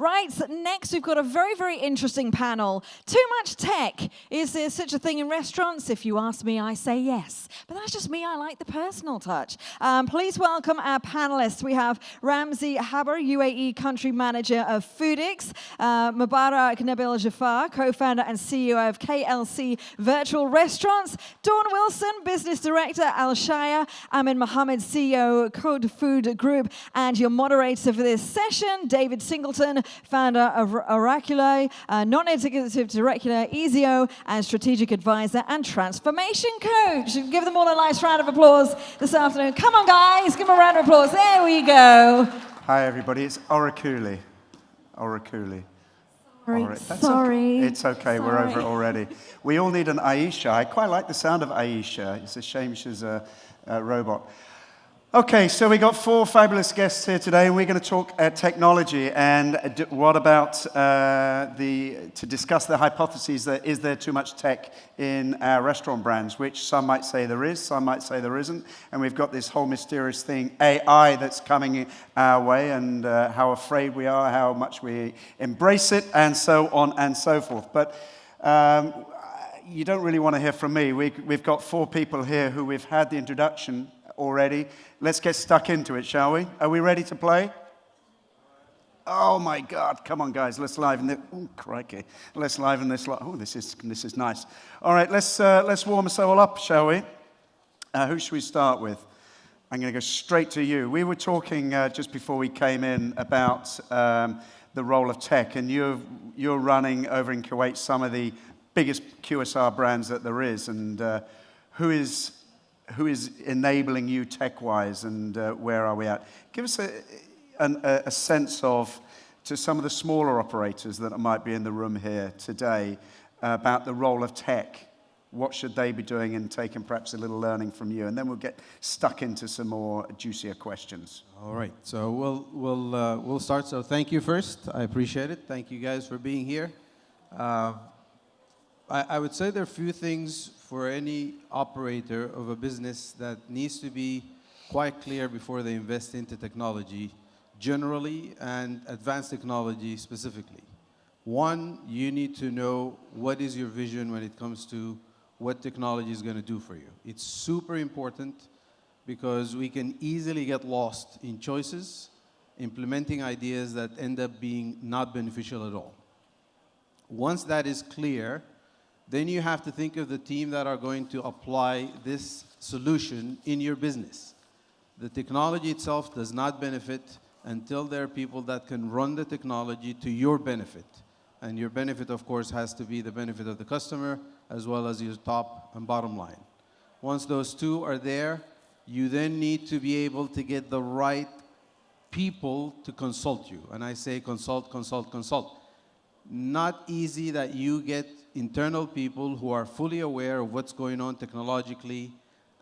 Right, so next we've got a very, very interesting panel. Too much tech. Is there such a thing in restaurants? If you ask me, I say yes. But that's just me. I like the personal touch. Please welcome our panelists. We have Ramzi Haber, UAE Country Manager of Foodix, Mubarak Nabil Jafar, co-founder and CEO of KLC Virtual Restaurants, Dawn Wilson, Business Director, Al Shaya, Amin Mohammed, CEO, Code Food Group, and your moderator for this session, David Singleton, founder of Oracle, non-executive director, EZO, and strategic advisor and transformation coach. Give them all a nice round of applause this afternoon. Come on, guys, give them a round of applause. There we go. Hi, everybody. It's Oracle. Sorry. It's okay. We're over it already. We all need an Aisha. I quite like the sound of Aisha. It's a shame she's a robot. Okay, so we got 4 fabulous guests here today, and we're going to talk technology and what about to discuss the hypotheses that is there too much tech in our restaurant brands, which some might say there is, some might say there isn't, and we've got this whole mysterious thing, AI, that's coming our way, and how afraid we are, how much we embrace it, and so on and so forth. But you don't really want to hear from me. We've got 4 people here who we've had the introduction already. Let's get stuck into it, shall we? Are we ready to play? Oh my God! Come on, guys. Let's liven it. Oh, crikey! Let's liven this. Oh, this is nice. All right, let's warm us all up, shall we? Who should we start with? I'm going to go straight to you. We were talking just before we came in about the role of tech, and you're running over in Kuwait some of the biggest QSR brands that there is, and who is enabling you tech-wise, and where are we at? Give us a sense of, to some of the smaller operators that might be in the room here today, about the role of tech. What should they be doing, and taking perhaps a little learning from you, and then we'll get stuck into some more juicier questions. All right, so we'll start. So thank you first. I appreciate it. Thank you guys for being here. I would say there are a few things for any operator of a business that needs to be quite clear before they invest into technology generally and advanced technology specifically. One, you need to know what is your vision when it comes to what technology is going to do for you. It's super important because we can easily get lost in choices, implementing ideas that end up being not beneficial at all. Once that is clear, then you have to think of the team that are going to apply this solution in your business. The technology itself does not benefit until there are people that can run the technology to your benefit. And your benefit, of course, has to be the benefit of the customer as well as your top and bottom line. Once those two are there, you then need to be able to get the right people to consult you. And I say consult, consult, consult. Not easy that you get internal people who are fully aware of what's going on technologically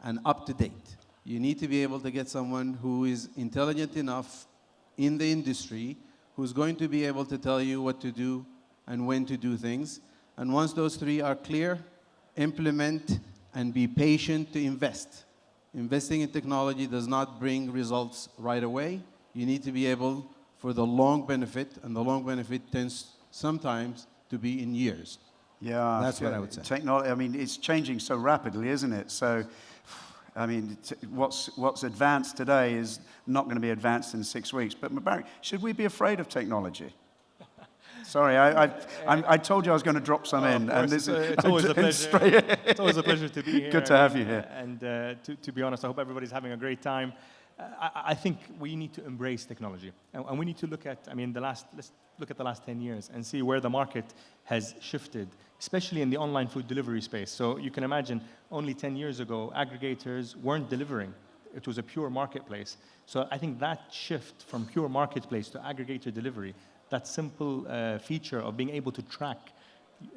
and up to date. You need to be able to get someone who is intelligent enough in the industry, who's going to be able to tell you what to do and when to do things. And once those 3 are clear, implement and be patient to invest. Investing in technology does not bring results right away. You need to be able for the long benefit, and the long benefit tends sometimes to be in years. Yeah, that's what I would say. Technology, I mean, it's changing so rapidly, isn't it? So, I mean, what's advanced today is not going to be advanced in 6 weeks. But Mubarak, should we be afraid of technology? Sorry, I told you I was going to drop some in, and it's always a pleasure. It's always a pleasure to be here. Good to have you here. And to be honest, I hope everybody's having a great time. I think we need to embrace technology, and we need to look at. I mean, let's look at the last 10 years and see where the market has shifted, especially in the online food delivery space. So you can imagine, only 10 years ago, aggregators weren't delivering. It was a pure marketplace. So I think that shift from pure marketplace to aggregator delivery, that simple feature of being able to track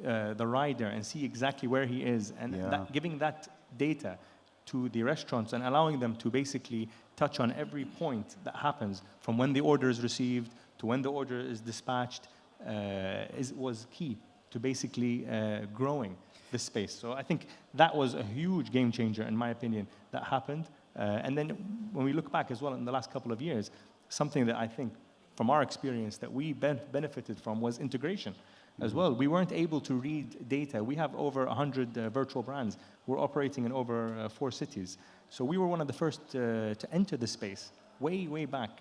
the rider and see exactly where he is, and giving that data to the restaurants and allowing them to basically touch on every point that happens from when the order is received to when the order is dispatched was key to basically growing this space. So I think that was a huge game changer, in my opinion, that happened. And then when we look back as well in the last couple of years, something that I think from our experience that we benefited from was integration as well. We weren't able to read data. We have over 100 virtual brands. We're operating in over 4 cities. So we were one of the first to enter the space way back.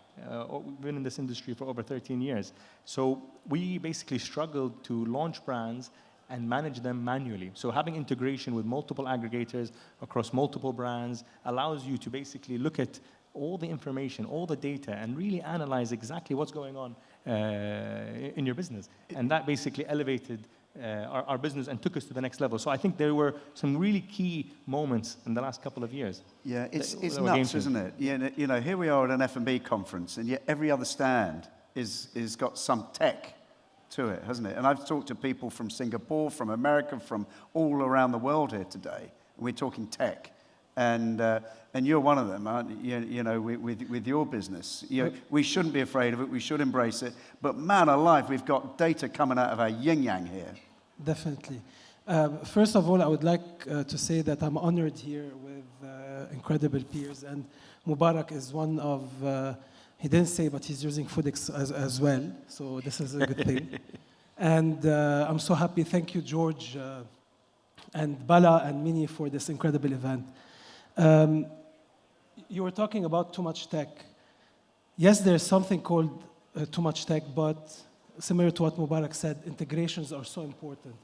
We've been in this industry for over 13 years. So we basically struggled to launch brands and manage them manually. So having integration with multiple aggregators across multiple brands allows you to basically look at all the information, all the data, and really analyze exactly what's going on in your business. And that basically elevated our business and took us to the next level. So I think there were some really key moments in the last couple of years. Yeah, it's that were nuts, game-changing. isn't it? You know, here we are at an F&B conference, and yet every other stand is got some tech to it, hasn't it? And I've talked to people from Singapore, from America, from all around the world here today. We're talking tech. And you're one of them, aren't you? You know, with your business. You know, we shouldn't be afraid of it. We should embrace it. But man alive, we've got data coming out of our yin-yang here. Definitely. First of all, I would like to say that I'm honored here with incredible peers. And Mubarak is one of, he didn't say, but he's using FoodX as well. So this is a good thing. And I'm so happy. Thank you, George, and Bala and Mini for this incredible event. You were talking about too much tech. Yes, there's something called too much tech, but similar to what Mubarak said, integrations are so important.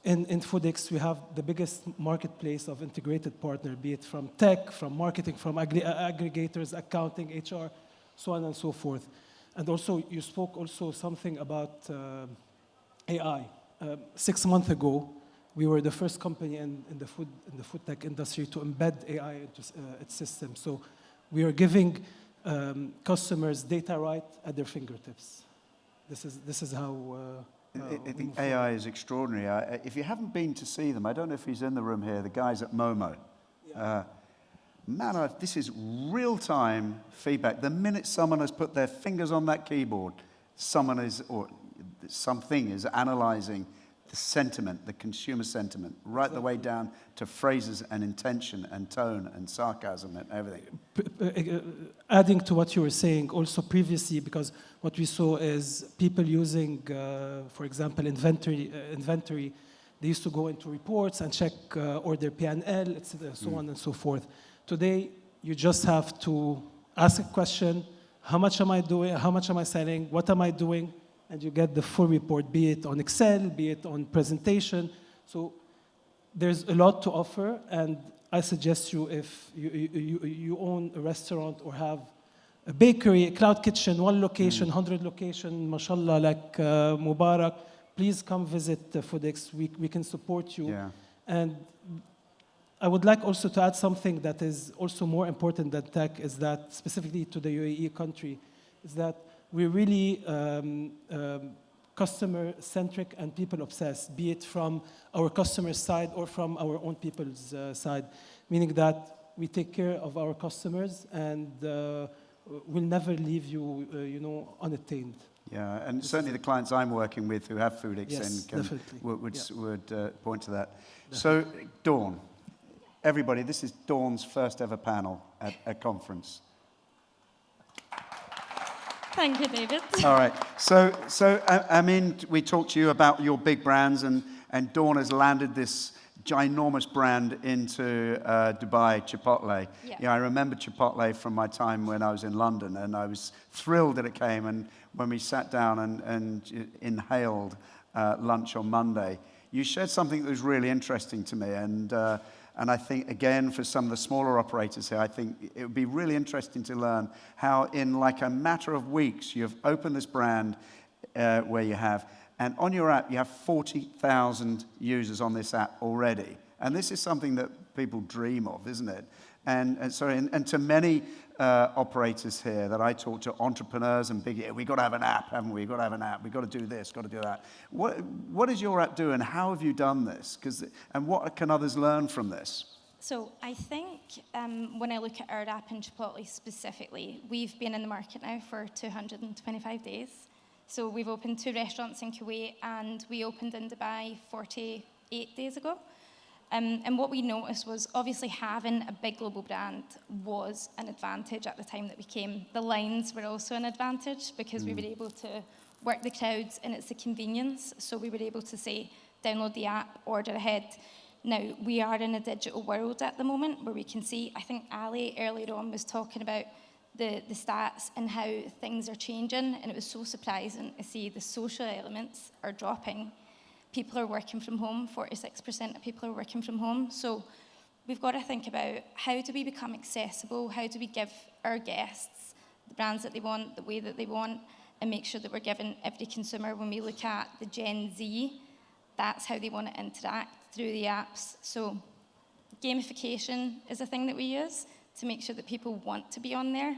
In FoodX, we have the biggest marketplace of integrated partner, be it from tech, from marketing, from aggregators, accounting, HR, so on and so forth. And also, you spoke also something about AI. 6 months ago, we were the first company in the food tech industry to embed AI into its system. So we are giving customers data right at their fingertips. This is how. I think AI is extraordinary. If you haven't been to see them, I don't know if he's in the room here. The guys at Momo. Yeah. Man, this is real-time feedback. The minute someone has put their fingers on that keyboard, someone is or something is analyzing the sentiment, the consumer sentiment, right the way down to phrases and intention and tone and sarcasm and everything. Adding to what you were saying also previously, because what we saw is people using, for example, inventory. They used to go into reports and check order P&L, so on and so forth. Today, you just have to ask a question: how much am I doing? How much am I selling? What am I doing? And you get the full report, be it on Excel, be it on presentation. So there's a lot to offer, and I suggest you, if you own a restaurant or have a bakery, a cloud kitchen, 1 location, 100 location, mashallah, like Mubarak, please come visit FoodX. We can support you. Yeah. And I would like also to add something that is also more important than tech, is that specifically to the UAE country, is that we're really customer-centric and people-obsessed, be it from our customer side or from our own people's side, meaning that we take care of our customers and we'll never leave you, unattained. Yeah, and certainly the clients I'm working with who have FoodX Yes, definitely. would point to that. So, Dawn, everybody, this is Dawn's first ever panel at a conference. Thank you, David. All right. So I mean, we talked to you about your big brands, and Dawn has landed this ginormous brand into Dubai, Chipotle. Yeah. You know, I remember Chipotle from my time when I was in London, and I was thrilled that it came. And when we sat down and inhaled lunch on Monday, you shared something that was really interesting to me, and I think, again, for some of the smaller operators here, I think it would be really interesting to learn how in like a matter of weeks, you've opened this brand where you have, and on your app, you have 40,000 users on this app already. And this is something that people dream of, isn't it? And to many operators here that I talk to, entrepreneurs and big, we've got to have an app, haven't we? We've got to have an app. We've got to do this, got to do that. What does your app do, and how have you done this? And what can others learn from this? So I think when I look at our app in Chipotle specifically, we've been in the market now for 225 days. So we've opened 2 restaurants in Kuwait, and we opened in Dubai 48 days ago. And what we noticed was obviously having a big global brand was an advantage at the time that we came. The lines were also an advantage because we were able to work the crowds, and it's the convenience. So we were able to say, download the app, order ahead. Now, we are in a digital world at the moment where we can see, I think Ali earlier on was talking about the stats and how things are changing, and it was so surprising to see the social elements are dropping. People are working from home, 46% of people are working from home. So we've got to think about how do we become accessible, how do we give our guests the brands that they want, the way that they want, and make sure that we're giving every consumer, when we look at the Gen Z, that's how they want to interact through the apps. So gamification is a thing that we use to make sure that people want to be on there.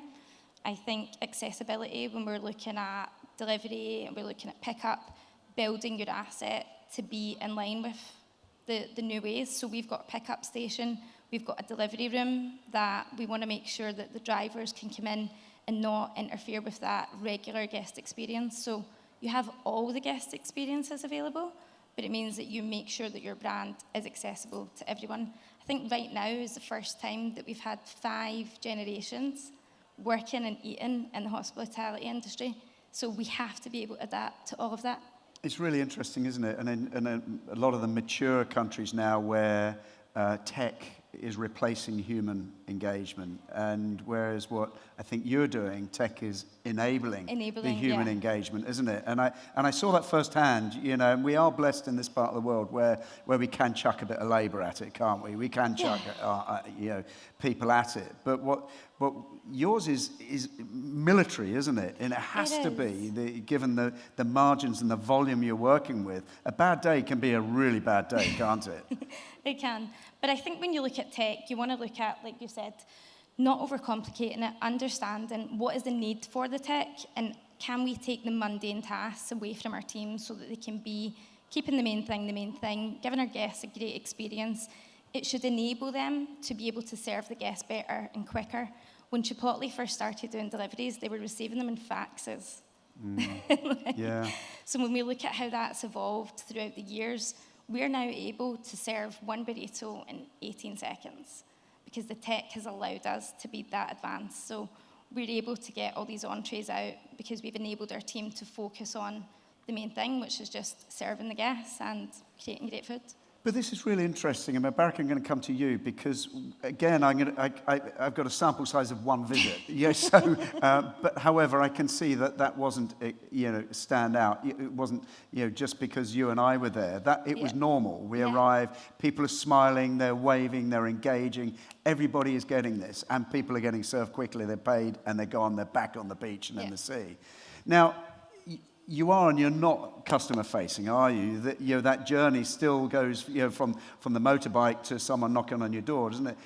I think accessibility, when we're looking at delivery and we're looking at pickup, building your asset to be in line with the new ways. So we've got a pickup station, we've got a delivery room that we want to make sure that the drivers can come in and not interfere with that regular guest experience. So you have all the guest experiences available, but it means that you make sure that your brand is accessible to everyone. I think right now is the first time that we've had 5 generations working and eating in the hospitality industry. So we have to be able to adapt to all of that. It's really interesting, isn't it? And in a lot of the mature countries now where tech is replacing human engagement, and whereas what I think you're doing, tech is enabling the human engagement, isn't it? And I saw that firsthand, you know, and we are blessed in this part of the world where we can chuck a bit of labor at it, can't we? We can chuck you know, people at it. But yours is military, isn't it? And it has to be, given the margins and the volume you're working with. A bad day can be a really bad day, can't it? It can. But I think when you look at tech, you want to look at, like you said, not overcomplicating it, understanding what is the need for the tech, and can we take the mundane tasks away from our teams so that they can be keeping the main thing, giving our guests a great experience. It should enable them to be able to serve the guests better and quicker. When Chipotle first started doing deliveries, they were receiving them in faxes. Yeah. So when we look at how that's evolved throughout the years, we're now able to serve one burrito in 18 seconds because the tech has allowed us to be that advanced. So we're able to get all these entrees out because we've enabled our team to focus on the main thing, which is just serving the guests and creating great food. But this is really interesting, and Barak, I'm going to come to you because, again, I've got a sample size of 1 visit. Yes, so, but however, I can see that wasn't, you know, stand out. It wasn't, you know, just because you and I were there. That it was normal. We arrive, people are smiling, they're waving, they're engaging. Everybody is getting this, and people are getting served quickly. They're paid, and they're gone. They're back on the beach and in the sea. Now, you are and you're not customer facing, are you? That, you know, that journey still goes, you know, from the motorbike to someone knocking on your door, doesn't it?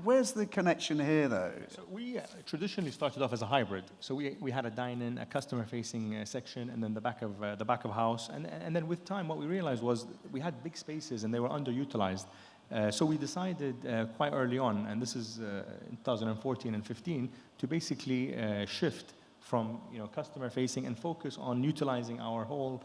Where's the connection here, though? So we traditionally started off as a hybrid. So we had a dine-in, a customer-facing section, and then the back of house. And then with time, what we realized was we had big spaces and they were underutilized. So we decided quite early on, and this is in 2014 and 15, to basically shift from, you know, customer facing and focus on utilizing our whole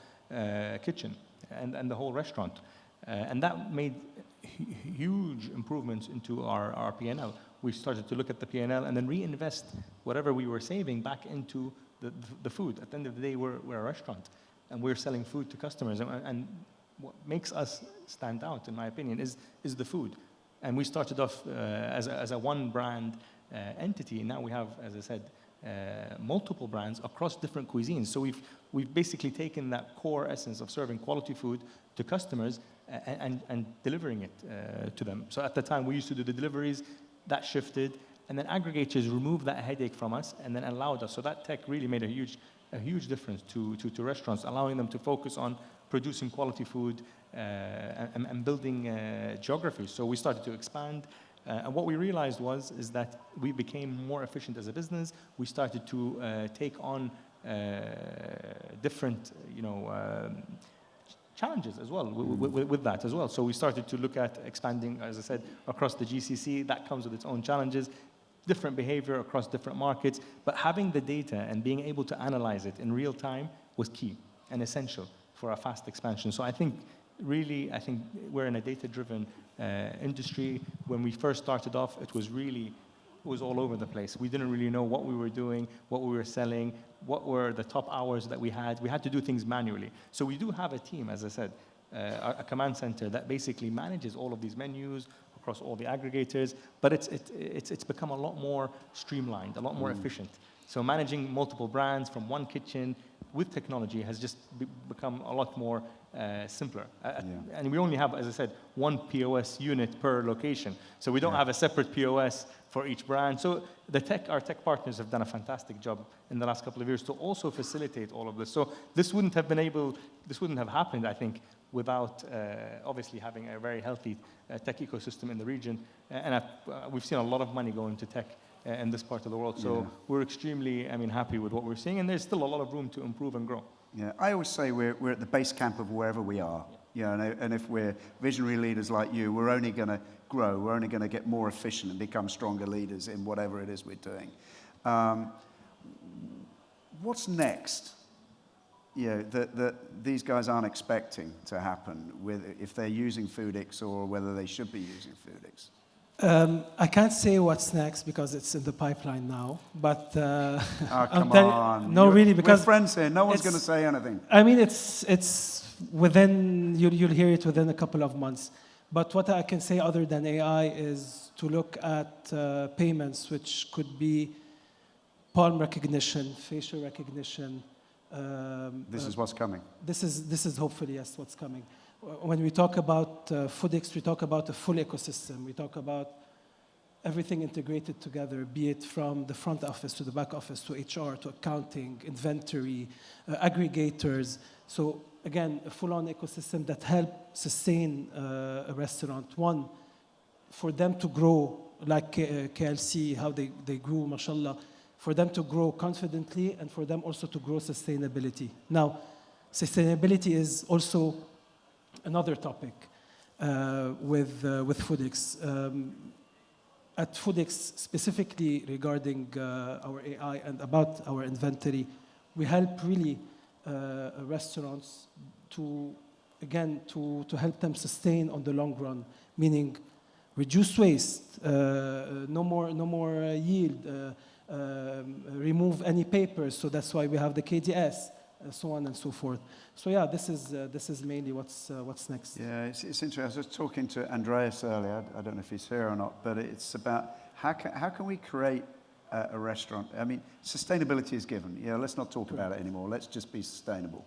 kitchen and the whole restaurant. And that made huge improvements into our P&L. We started to look at the P&L and then reinvest whatever we were saving back into the food. At the end of the day, we're a restaurant and we're selling food to customers. And what makes us stand out, in my opinion, is the food. And we started off as a one brand entity. And now we have, as I said, multiple brands across different cuisines. So we've basically taken that core essence of serving quality food to customers and delivering it to them. So at the time we used to do the deliveries, that shifted, and then aggregators removed that headache from us and then allowed us. So that tech really made a huge difference to restaurants, allowing them to focus on producing quality food and building geographies. So we started to expand. And what we realized is that we became more efficient as a business. We started to take on different, you know, challenges as well with that as well. So we started to look at expanding, as I said, across the GCC. That comes with its own challenges, different behavior across different markets. But having the data and being able to analyze it in real time was key and essential for a fast expansion. So I think really, I think we're in a data-driven industry. When we first started off, it was all over the place. We didn't really know what we were doing, what we were selling, what were the top hours that we had. We had to do things manually. So we do have a team, as I said, a command center that basically manages all of these menus across all the aggregators, but it's become a lot more streamlined, a lot more efficient. So managing multiple brands from one kitchen with technology has just become a lot more simpler. And we only have, as I said, one POS unit per location. So we don't have a separate POS for each brand. So our tech partners have done a fantastic job in the last couple of years to also facilitate all of this. So this wouldn't have happened, I think, without obviously having a very healthy tech ecosystem in the region. And we've seen a lot of money go into tech in this part of the world. So we're extremely, happy with what we're seeing, and there's still a lot of room to improve and grow. Yeah, I always say we're at the base camp of wherever we are. And if we're visionary leaders like you, we're only going to grow. We're only going to get more efficient and become stronger leaders in whatever it is we're doing. What's next? That these guys aren't expecting to happen if they're using Foodix or whether they should be using Foodix. I can't say what's next because it's in the pipeline now. But come on! No, really, because we're friends here. No one's going to say anything. I mean, it's within you'll hear it within a couple of months. But what I can say other than AI is to look at payments, which could be palm recognition, facial recognition. This is what's coming. This is hopefully yes what's coming. When we talk about Foodix, we talk about a full ecosystem. We talk about everything integrated together, be it from the front office to the back office to HR to accounting, inventory, aggregators. So again, a full-on ecosystem that help sustain a restaurant. One, for them to grow like KLC, how they grew, mashallah, for them to grow confidently and for them also to grow sustainability. Now, sustainability is also another topic with Foodix. At Foodix, specifically regarding our AI and about our inventory, we help really restaurants to help them sustain on the long run, meaning reduce waste, no more yield, remove any papers. So that's why we have the KDS. So on and so forth. So yeah, this is mainly what's next. Yeah, it's interesting. I was just talking to Andreas earlier. I don't know if he's here or not, but it's about how can we create a restaurant? I mean, sustainability is given. Let's not talk about it anymore. Let's just be sustainable.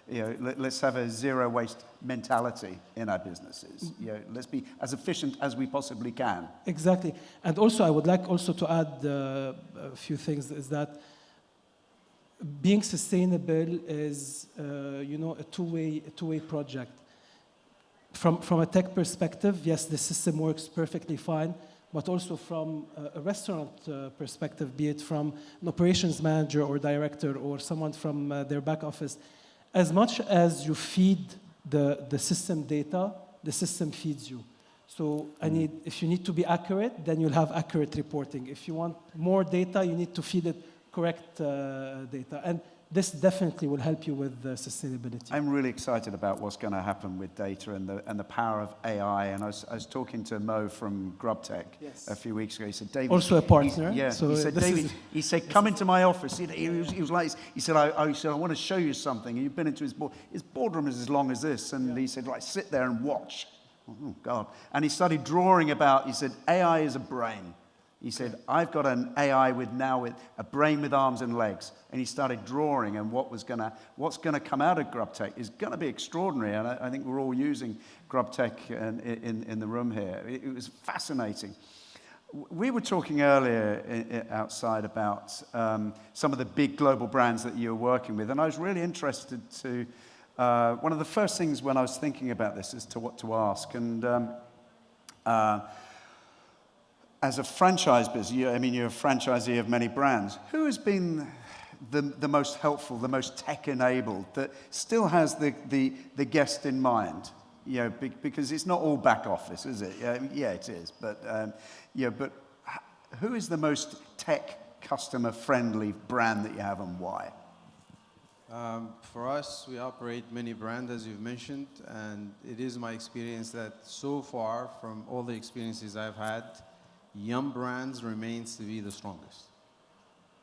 Let's have a zero waste mentality in our businesses. Let's be as efficient as we possibly can. Exactly. And also, I would like also to add a few things. Is that being sustainable is, a two-way project. From a tech perspective, yes, the system works perfectly fine, but also from a restaurant perspective, be it from an operations manager or director or someone from their back office, as much as you feed the system data, the system feeds you. So if you need to be accurate, then you'll have accurate reporting. If you want more data, you need to feed it correct data. And this definitely will help you with sustainability. I'm really excited about what's going to happen with data and the power of AI. And I was talking to Mo from GrubTech a few weeks ago. He said, David... Also a partner. He said, David, he said, come into my office. He was like, he said, I want to show you something. And you've been into his board. His boardroom is as long as this. And he said, right, sit there and watch. Oh, God. And he started drawing about, he said, AI is a brain. He said, I've got an AI with a brain with arms and legs. And he started drawing, and what's going to come out of GrubTech is going to be extraordinary. And I think we're all using GrubTech in the room here. It was fascinating. We were talking earlier outside about some of the big global brands that you're working with, and I was really interested to, one of the first things when I was thinking about this is to what to ask. And as a franchise business, you're a franchisee of many brands. Who has been the most helpful, the most tech-enabled, that still has the guest in mind? Because it's not all back office, is it? Yeah, it is. But but who is the most tech customer-friendly brand that you have, and why? For us, we operate many brands, as you've mentioned, and it is my experience that so far, from all the experiences I've had, Yum Brands remains to be the strongest.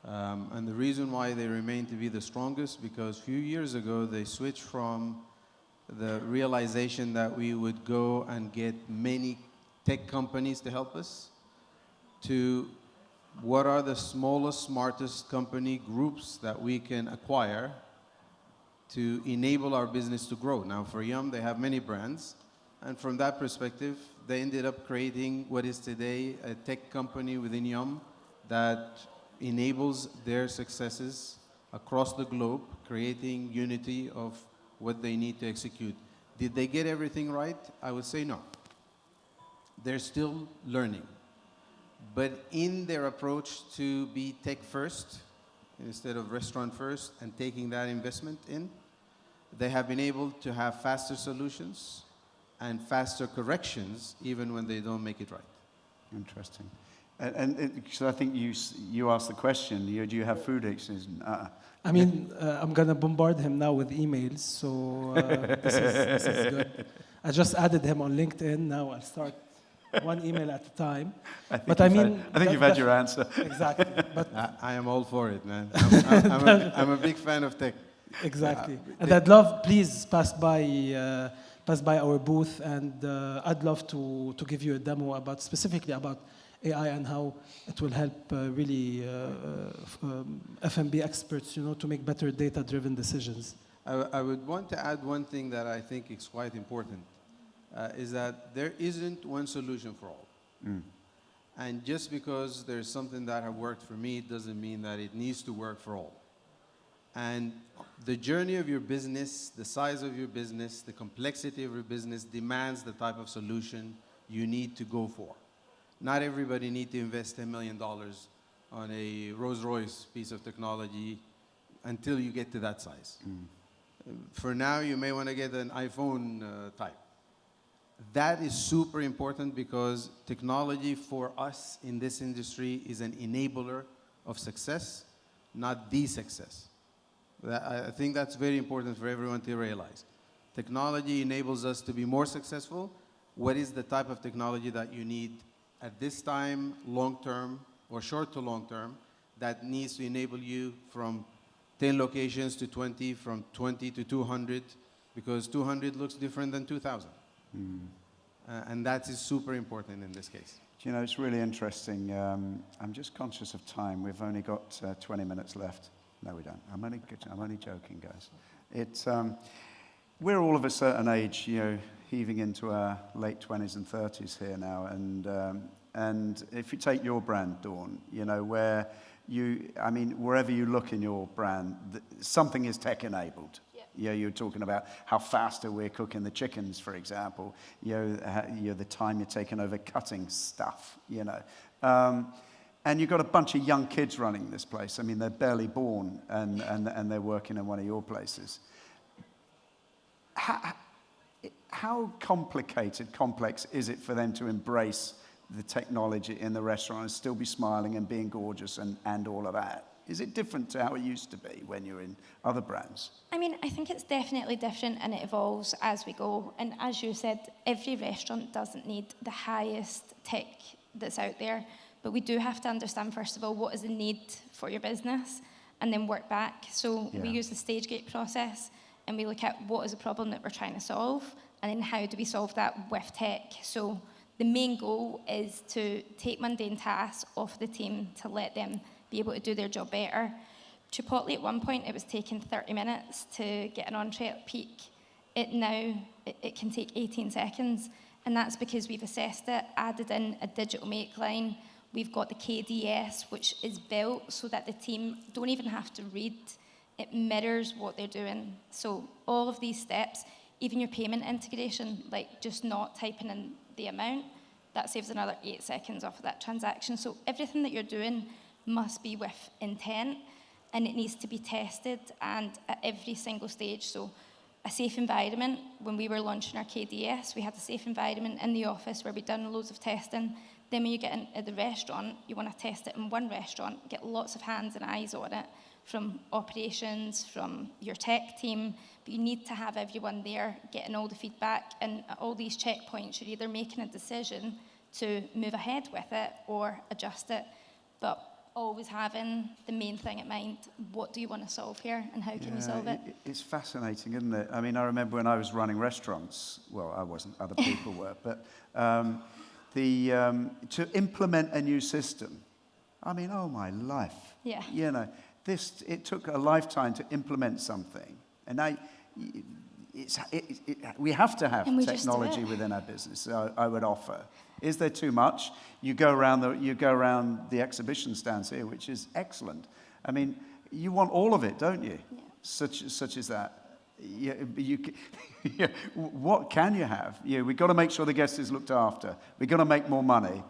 And the reason why they remain to be the strongest, because a few years ago, they switched from the realization that we would go and get many tech companies to help us, to what are the smallest, smartest company groups that we can acquire to enable our business to grow. Now, for Yum, they have many brands, and from that perspective, they ended up creating what is today a tech company within Yum that enables their successes across the globe, creating unity of what they need to execute. Did they get everything right? I would say no. They're still learning. But in their approach to be tech first, instead of restaurant first, and taking that investment in, they have been able to have faster solutions and faster corrections, even when they don't make it right. Interesting. So I think you asked the question, do you have food experience? I mean, I'm going to bombard him now with emails, so this is good. I just added him on LinkedIn. Now I'll start one email at a time. I think you've had your answer. Exactly. But I am all for it, man. I'm a big fan of tech. Exactly. And I'd love, please pass by our booth, and I'd love to give you a demo specifically about AI and how it will help really F&B experts, to make better data-driven decisions. I would want to add one thing that I think is quite important, is that there isn't one solution for all. And just because there's something that has worked for me doesn't mean that it needs to work for all. And the journey of your business, the size of your business, the complexity of your business demands the type of solution you need to go for. Not everybody needs to invest $10 million on a Rolls-Royce piece of technology until you get to that size. For now, you may want to get an iPhone type. That is super important because technology for us in this industry is an enabler of success, not the success. I think that's very important for everyone to realize. Technology enables us to be more successful. What is the type of technology that you need at this time, long-term, or short to long-term, that needs to enable you from 10 locations to 20, from 20 to 200, because 200 looks different than 2,000. And that is super important in this case. It's really interesting. I'm just conscious of time. We've only got 20 minutes left. No, we don't. I'm only joking, guys. We're all of a certain age, heaving into our late 20s and 30s here now. And if you take your brand, Dawn, where wherever you look in your brand, something is tech-enabled. Yeah, you're talking about how faster we're cooking the chickens, for example. The time you're taking over cutting stuff, And you've got a bunch of young kids running this place. They're barely born, and they're working in one of your places. How complex is it for them to embrace the technology in the restaurant and still be smiling and being gorgeous and all of that? Is it different to how it used to be when you're in other brands? I think it's definitely different, and it evolves as we go. And as you said, every restaurant doesn't need the highest tech that's out there. But we do have to understand, first of all, what is the need for your business, and then work back. So we use the stage gate process, and we look at what is the problem that we're trying to solve, and then how do we solve that with tech. So the main goal is to take mundane tasks off the team to let them be able to do their job better. Chipotle, at one point, it was taking 30 minutes to get an entree at peak. It can take 18 seconds, and that's because we've assessed it, added in a digital make line. We've got the KDS, which is built so that the team don't even have to read. It mirrors what they're doing. So all of these steps, even your payment integration, like just not typing in the amount, that saves another 8 seconds off of that transaction. So everything that you're doing must be with intent, and it needs to be tested, and at every single stage. So a safe environment, when we were launching our KDS, we had a safe environment in the office where we'd done loads of testing. Then when you get into the restaurant, you want to test it in one restaurant, get lots of hands and eyes on it from operations, from your tech team, but you need to have everyone there getting all the feedback, and at all these checkpoints, you're either making a decision to move ahead with it or adjust it, but always having the main thing in mind. What do you want to solve here, and how can you solve it? It's fascinating, isn't it? I mean, I remember when I was running restaurants, well, I wasn't, other people were, but to implement a new system, I mean, oh my life. Yeah. You know, it took a lifetime to implement something, and now we have to have technology within our business. So I would offer. Is there too much? You go around the exhibition stands here, which is excellent. I mean, you want all of it, don't you? Yeah. Such as that. What can you have? We've got to make sure the guest is looked after. We've got to make more money.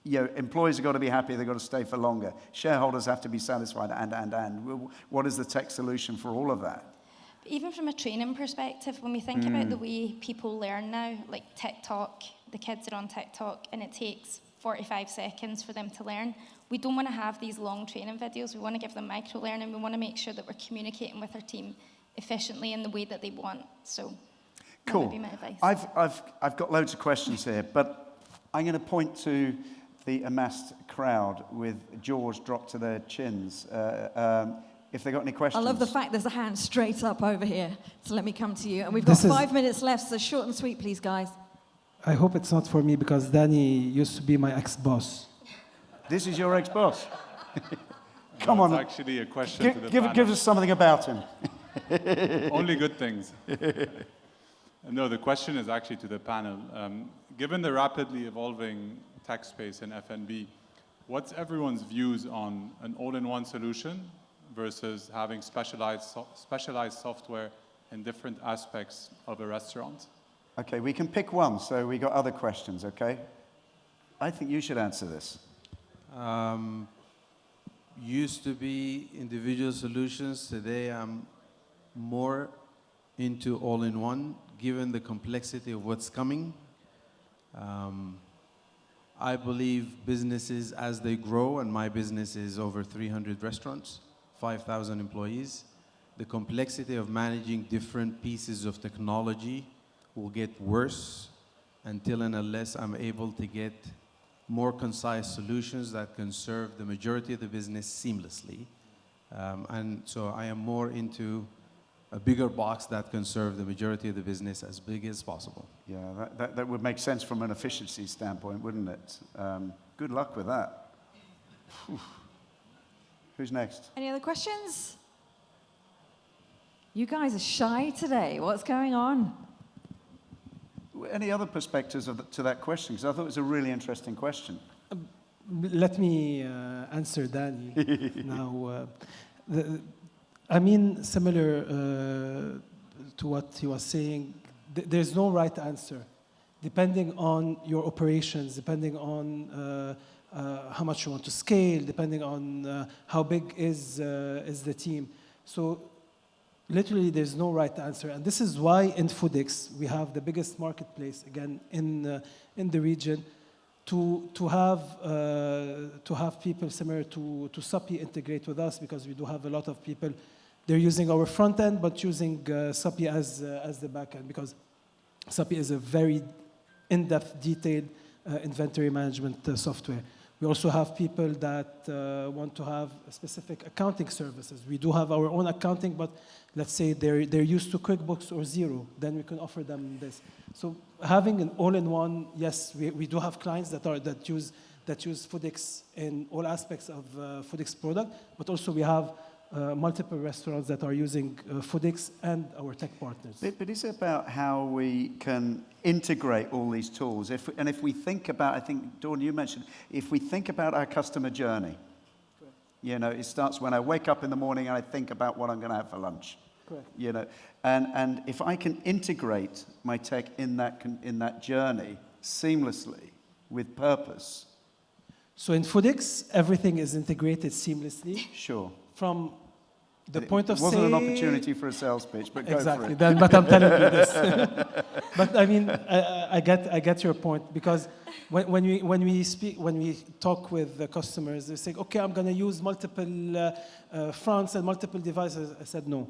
Employees have got to be happy. They've got to stay for longer. Shareholders have to be satisfied. And what is the tech solution for all of that? Even from a training perspective, when we think about the way people learn now, like TikTok, the kids are on TikTok, and it takes 45 seconds for them to learn. We don't want to have these long training videos. We want to give them micro-learning. We want to make sure that we're communicating with our team efficiently in the way that they want. So that would be my advice. I've got loads of questions here, but I'm going to point to the amassed crowd with jaws dropped to their chins. If they've got any questions. I love the fact there's a hand straight up over here. So let me come to you. And we've got 5 minutes left, so short and sweet, please, guys. I hope it's not for me, because Danny used to be my ex-boss. This is your ex-boss? Come on. It's actually a question to the panel. Give us something about him. Only good things. No, the question is actually to the panel. Given the rapidly evolving tech space in F&B, what's everyone's views on an all-in-one solution versus having specialized software in different aspects of a restaurant? Okay, we can pick one, so we got other questions, okay? I think you should answer this. Used to be individual solutions. Today I'm more into all-in-one, given the complexity of what's coming. I believe businesses, as they grow, and my business is over 300 restaurants, 5,000 employees, the complexity of managing different pieces of technology will get worse until and unless I'm able to get more concise solutions that can serve the majority of the business seamlessly. And so I am more into a bigger box that can serve the majority of the business as big as possible. Yeah, that would make sense from an efficiency standpoint, wouldn't it? Good luck with that. Whew. Who's next? Any other questions? You guys are shy today. What's going on? Any other perspectives to that question? Because I thought it was a really interesting question. Let me answer Danny now. I mean, similar to what he was saying, there's no right answer. Depending on your operations, depending on how much you want to scale, depending on how big is the team. So literally, there's no right answer. And this is why in Foodix, we have the biggest marketplace, again, in the region, to have people similar to Sapi integrate with us, because we do have a lot of people. They're using our front end, but using Sapi as the back end, because Sapi is a very in-depth, detailed inventory management software. We also have people that want to have specific accounting services. We do have our own accounting, but let's say they're used to QuickBooks or Xero, then we can offer them this. So having an all-in-one, yes, we do have clients that use Foodix in all aspects of Foodix product, but also we have multiple restaurants that are using Foodix and our tech partners. But it's about how we can integrate all these tools. If we think about, I think, Dawn, you mentioned, if we think about our customer journey, correct. You know, it starts when I wake up in the morning and I think about what I'm going to have for lunch. Correct. You know, and if I can integrate my tech in that journey seamlessly with purpose. So in Foodix, everything is integrated seamlessly. Sure. From The point of It wasn't an sale- opportunity for a sales pitch, but go Exactly. for it. Then, but I'm telling you this. But I mean, I get your point, because when we talk with the customers, they say, okay, I'm going to use multiple fronts and multiple devices. I said no.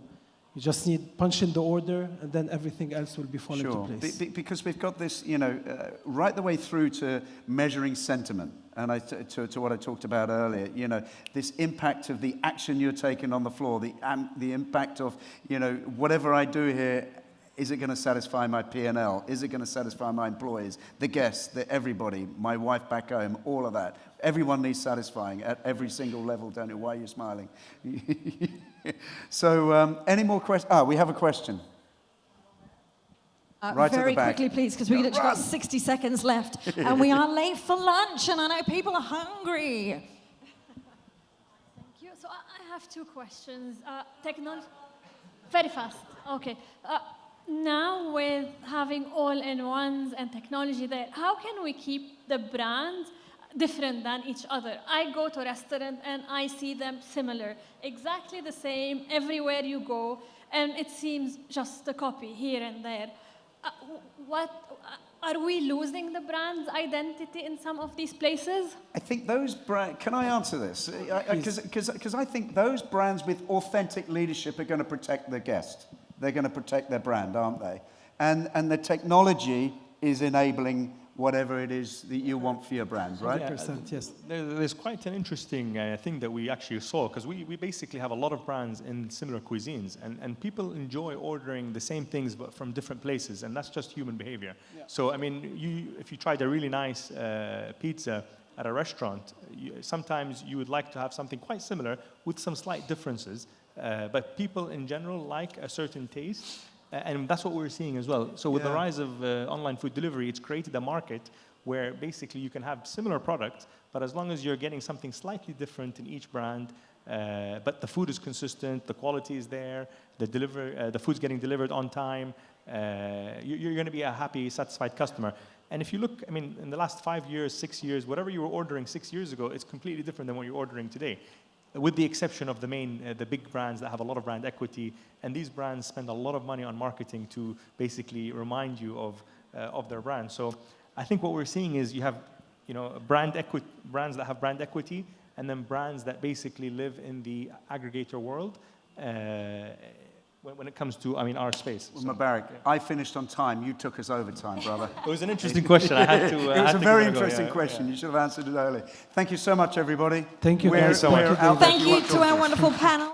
You just need punch in the order, and then everything else will be falling into place. Because we've got this, right the way through to measuring sentiment, and to what I talked about earlier, this impact of the action you're taking on the floor, the impact of, whatever I do here, is it going to satisfy my P&L? Is it going to satisfy my employees, the guests, everybody, my wife back home, all of that? Everyone needs satisfying at every single level, don't you? Why are you smiling? So, any more questions? We have a question. Right at the very back. quickly, please, because we've literally got 60 seconds left, and we are late for lunch, and I know people are hungry. Thank you. So I have two questions. Technology, very fast. Okay. Now with having all-in-ones and technology there, how can we keep the brands different than each other? I go to a restaurant and I see them similar, exactly the same everywhere you go, and it seems just a copy here and there. Are we losing the brand's identity in some of these places? I think those brands, can I answer this? Because I think those brands with authentic leadership are going to protect their guest. They're going to protect their brand, aren't they? And the technology is enabling whatever it is that you want for your brand, right? 100%, yes. There's quite an interesting thing that we actually saw, because we basically have a lot of brands in similar cuisines, and people enjoy ordering the same things but from different places, and that's just human behavior. Yeah. So, I mean, if you tried a really nice pizza at a restaurant, sometimes you would like to have something quite similar with some slight differences, but people in general like a certain taste. And that's what we're seeing as well. So with the rise of online food delivery, it's created a market where basically you can have similar products, but as long as you're getting something slightly different in each brand, but the food is consistent, the quality is there, the food's getting delivered on time, you're going to be a happy, satisfied customer. And if you look, I mean, in the last 5 years, 6 years, whatever you were ordering 6 years ago, it's completely different than what you're ordering today, with the exception of the big brands that have a lot of brand equity, and these brands spend a lot of money on marketing to basically remind you of their brand. So I think what we're seeing is you have, brands that have brand equity, and then brands that basically live in the aggregator world when it comes to, our space. Well, Mubarak, I finished on time. You took us over time, brother. It was an interesting question. I had to. It was a very interesting question. You should have answered it early. Thank you so much, everybody. Thank you guys so much. Thank Thank you to our wonderful panel.